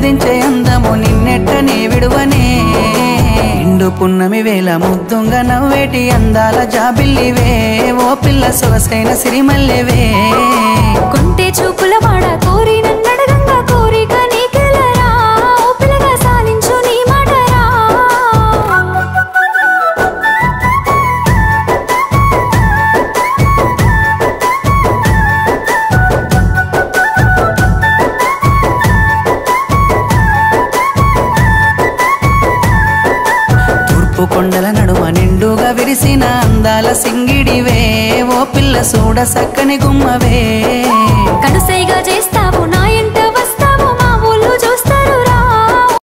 మురిపించే అందము నిన్నెట్టనే విడువనే నిండు పున్నమి వేళ ముద్దుంగా నవ్వేటి అందాల జాబిల్లివే ఓ పిల్ల సొగసైన సిరిమల్లెవే కొంటే చూపుల వాడ కోరి నన్నడగంగా కోరిక నీకెలరా ఓ పిల్లగా సాలించు నీ మాటరా కొండల నడుమ నిండుగా విరిసిన అందాల సింగిడివే ఓ పిల్ల సూడ సక్కని గుమ్మవే కడుసే